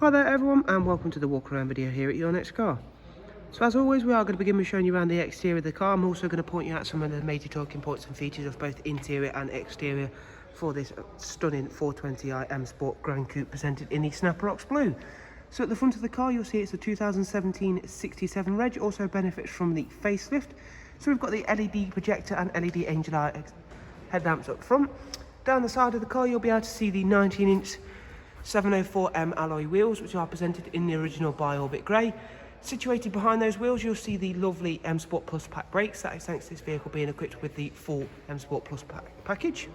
Hi there everyone, and welcome to the walk around video here at Your Next Car. So as always, we are going to begin with showing you around the exterior of the car. I'm also going to point you out some of the major talking points and features of both interior and exterior for this stunning 420i M Sport Gran Coupe presented in the Snapper Ox Blue. So at the front of the car, you'll see it's a 2017 67 reg, also benefits from the facelift. So we've got the LED projector and LED angel eye headlamps up front. Down the side of the car, you'll be able to see the 19-inch 704M alloy wheels, which are presented in the original Bi-Orbit Grey. Situated behind those wheels, you'll see the lovely M Sport Plus pack brakes. That is thanks to this vehicle being equipped with the full M Sport Plus package.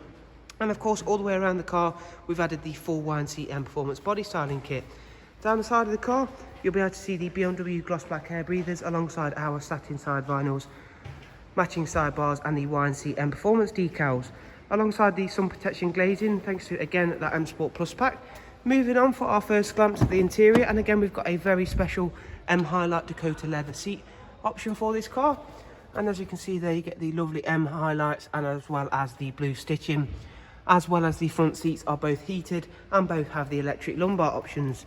And of course, all the way around the car, we've added the full YNC Mperformance body styling kit. Down the side of the car, you'll be able to see the BMW gloss black air breathers alongside our satin side vinyls, matching sidebars and the YNC Mperformance decals, alongside the sun protection glazing, thanks to again that M Sport Plus pack. Moving on for our first glance at the interior, and again we've got a very special M Highlight Dakota leather seat option for this car. And as you can see there, you get the lovely M highlights and as well as the blue stitching, as well as the front seats are both heated and both have the electric lumbar options.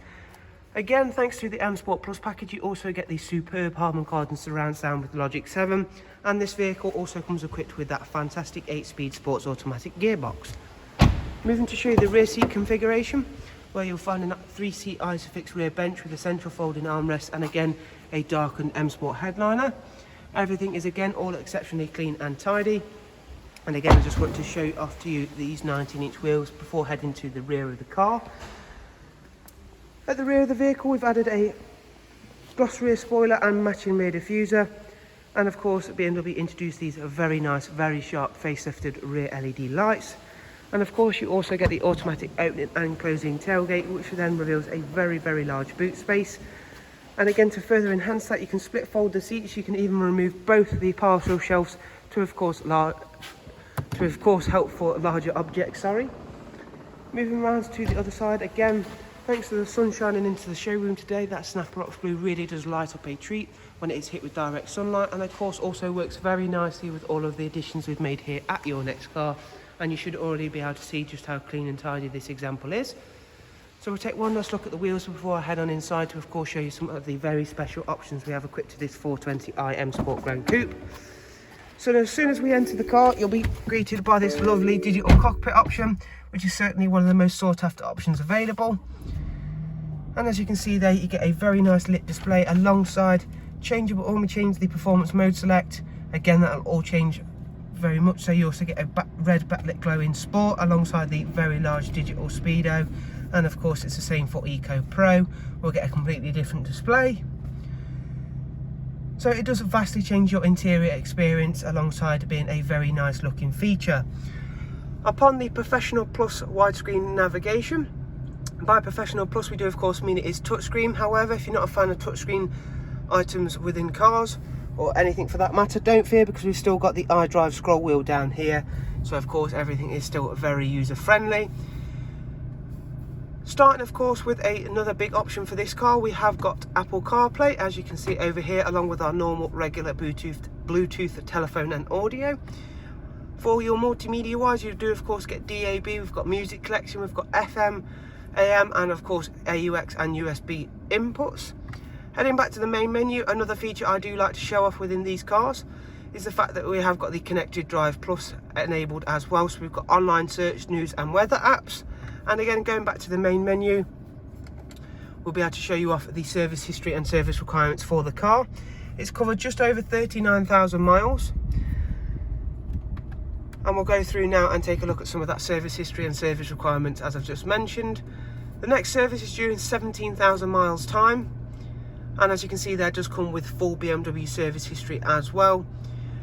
Again, thanks to the M Sport Plus package, you also get the superb Harman Kardon surround sound with Logic 7, and this vehicle also comes equipped with that fantastic 8-speed sports automatic gearbox. Moving to show you the rear seat configuration, where you'll find a 3-seat Isofix rear bench with a central folding armrest and again a darkened M Sport headliner. Everything is again all exceptionally clean and tidy. And again, I just want to show off to you these 19-inch wheels before heading to the rear of the car. At the rear of the vehicle, we've added a gloss rear spoiler and matching rear diffuser. And of course, BMW introduced these very nice, very sharp facelifted rear LED lights. And of course, you also get the automatic opening and closing tailgate, which then reveals a very, very large boot space. And again, to further enhance that, you can split fold the seats. You can even remove both the parcel shelves to of course help for larger objects. Moving around to the other side, again, thanks to the sun shining into the showroom today, that Snapper Ox Blue really does light up a treat when it is hit with direct sunlight, and of course also works very nicely with all of the additions we've made here at Your Next Car. And you should already be able to see just how clean and tidy this example is. So we'll take one last look at the wheels before I head on inside to of course show you some of the very special options we have equipped to this 420i M Sport Gran Coupe. So as soon as we enter the car, you'll be greeted by this lovely digital cockpit option, which is certainly one of the most sought after options available. And as you can see there, you get a very nice lit display alongside changeable, or we change the performance mode select. Again, that'll all change very much so. You also get a red backlit glow in sport alongside the very large digital speedo, and of course it's the same for Eco Pro. We'll get a completely different display. So it does vastly change your interior experience alongside being a very nice looking feature. Upon the Professional Plus widescreen navigation, by Professional Plus we do of course mean it is touchscreen. However, if you're not a fan of touchscreen items within cars, or anything for that matter, don't fear, because we've still got the iDrive scroll wheel down here. So of course everything is still very user friendly. Starting of course with another big option for this car, we have got Apple CarPlay, as you can see over here, along with our normal regular Bluetooth telephone and audio. For your multimedia wise, you do of course get DAB, we've got music collection, we've got FM, AM, and of course AUX and USB inputs. Heading back to the main menu, another feature I do like to show off within these cars is the fact that we have got the Connected Drive Plus enabled as well. So we've got online search, news and weather apps. And again, going back to the main menu, we'll be able to show you off the service history and service requirements for the car. It's covered just over 39,000 miles. And we'll go through now and take a look at some of that service history and service requirements as I've just mentioned. The next service is due in 17,000 miles time. And as you can see, there does come with full BMW service history as well.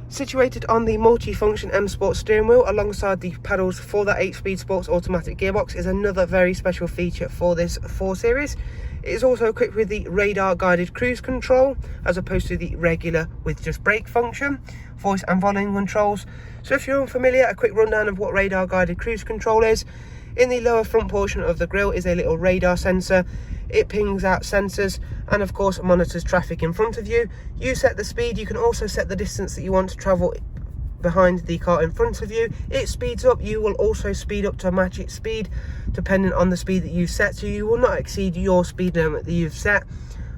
Situated on the multi-function M Sport steering wheel alongside the pedals for that 8-speed sports automatic gearbox is another very special feature for this 4 Series. It is also equipped with the radar guided cruise control, as opposed to the regular with just brake function, voice and volume controls. So if you're unfamiliar, a quick rundown of what radar guided cruise control is. In the lower front portion of the grille is a little radar sensor. It pings out sensors and of course monitors traffic in front of you. You set the speed. You can also set the distance that you want to travel behind the car in front of you. It speeds up, you will also speed up to match its speed depending on the speed that you've set, so you will not exceed your speed limit that you've set.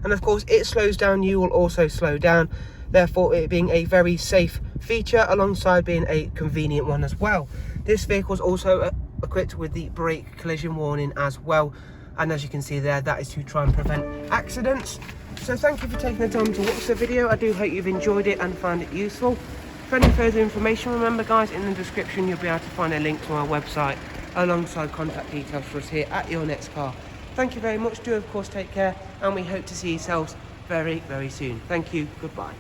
And of course it slows down, you will also slow down, therefore it being a very safe feature alongside being a convenient one as well. This vehicle is also equipped with the brake collision warning as well, and as you can see there, that is to try and prevent accidents. So thank you for taking the time to watch the video. I do hope you've enjoyed it and found it useful. For any further information, remember guys, in the description you'll be able to find a link to our website alongside contact details for us here at Your Next Car. Thank you very much. Do of course take care, and we hope to see yourselves very, very soon. Thank you. Goodbye.